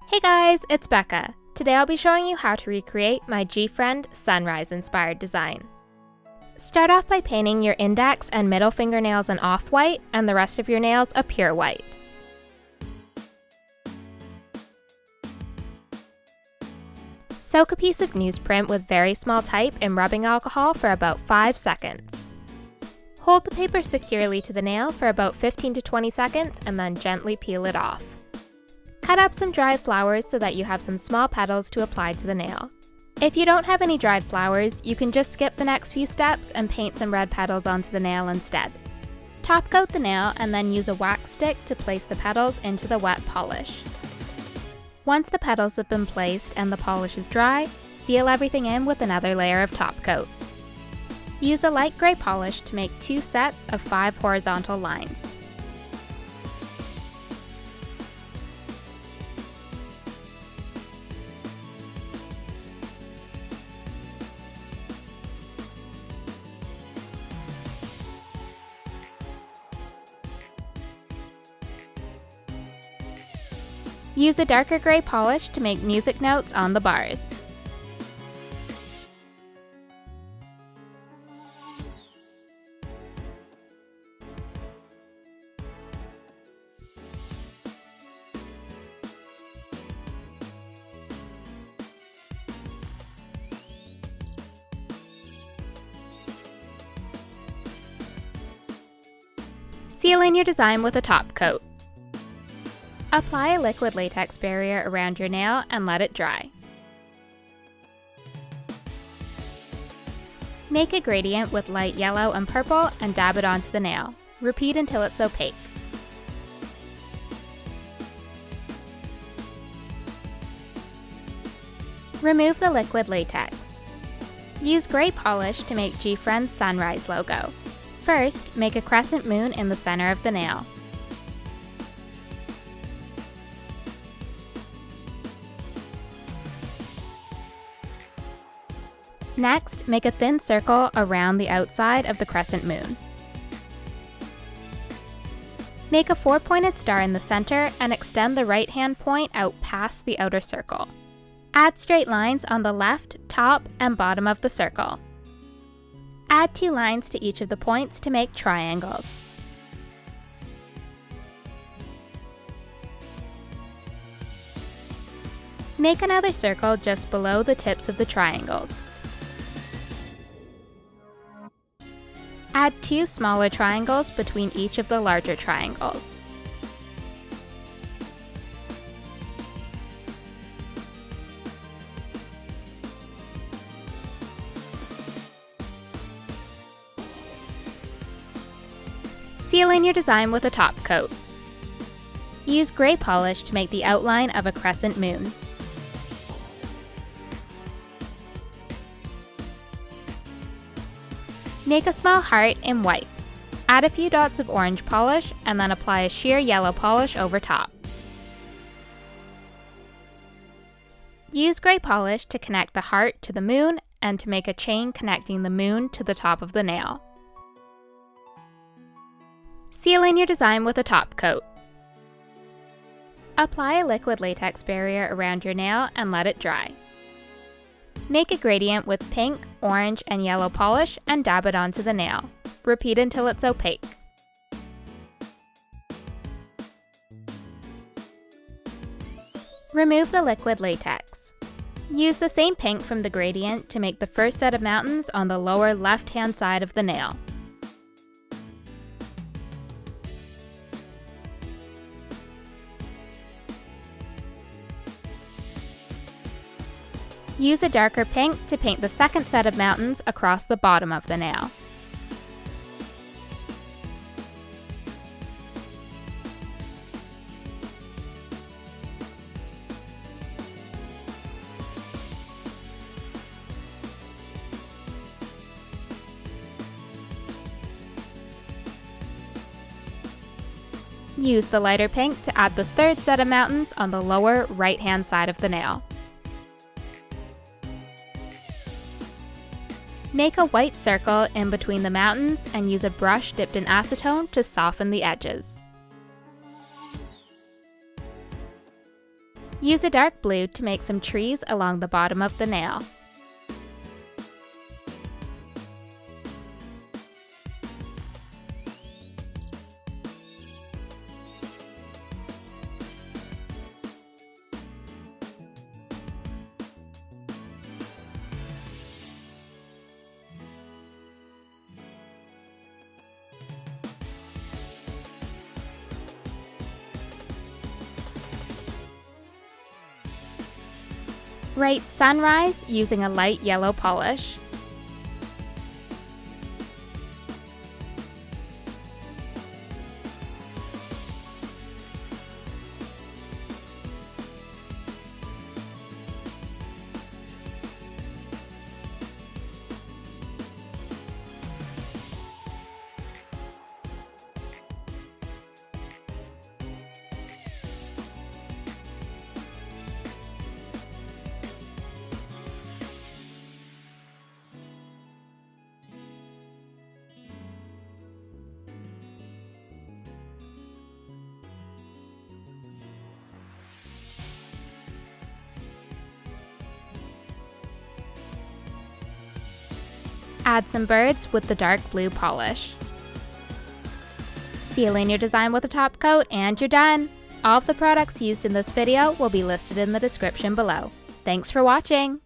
Hey guys, it's Becca. Today I'll be showing you how to recreate my Gfriend sunrise inspired design. Start off by painting your index and middle fingernails an off-white and the rest of your nails a pure white. Soak a piece of newsprint with very small type in rubbing alcohol for about 5 seconds. Hold the paper securely to the nail for about 15 to 20 seconds and then gently peel it off. Cut up some dried flowers so that you have some small petals to apply to the nail. If you don't have any dried flowers, you can just skip the next few steps and paint some red petals onto the nail instead. Top coat the nail and then use a wax stick to place the petals into the wet polish. Once the petals have been placed and the polish is dry, seal everything in with another layer of top coat. Use a light gray polish to make 2 sets of 5 horizontal lines. Use a darker gray polish to make music notes on the bars. Seal in your design with a top coat. Apply a liquid latex barrier around your nail and let it dry. Make a gradient with light yellow and purple and dab it onto the nail. Repeat until it's opaque. Remove the liquid latex. Use gray polish to make Gfriend's sunrise logo. First, make a crescent moon in the center of the nail. Next, make a thin circle around the outside of the crescent moon. Make a 4-pointed star in the center and extend the right-hand point out past the outer circle. Add straight lines on the left, top, and bottom of the circle. Add 2 lines to each of the points to make triangles. Make another circle just below the tips of the triangles. Add 2 smaller triangles between each of the larger triangles. Seal in your design with a top coat. Use gray polish to make the outline of a crescent moon. Make a small heart in white. Add a few dots of orange polish and then apply a sheer yellow polish over top. Use gray polish to connect the heart to the moon and to make a chain connecting the moon to the top of the nail. Seal in your design with a top coat. Apply a liquid latex barrier around your nail and let it dry. Make a gradient with pink, orange, and yellow polish and dab it onto the nail. Repeat until it's opaque. Remove the liquid latex. Use the same pink from the gradient to make the first set of mountains on the lower left-hand side of the nail. Use a darker pink to paint the second set of mountains across the bottom of the nail. Use the lighter pink to add the third set of mountains on the lower right-hand side of the nail. Make a white circle in between the mountains and use a brush dipped in acetone to soften the edges. Use a dark blue to make some trees along the bottom of the nail. Write sunrise using a light yellow polish. Add some birds with the dark blue polish. Seal in your design with a top coat and you're done! All of the products used in this video will be listed in the description below. Thanks for watching!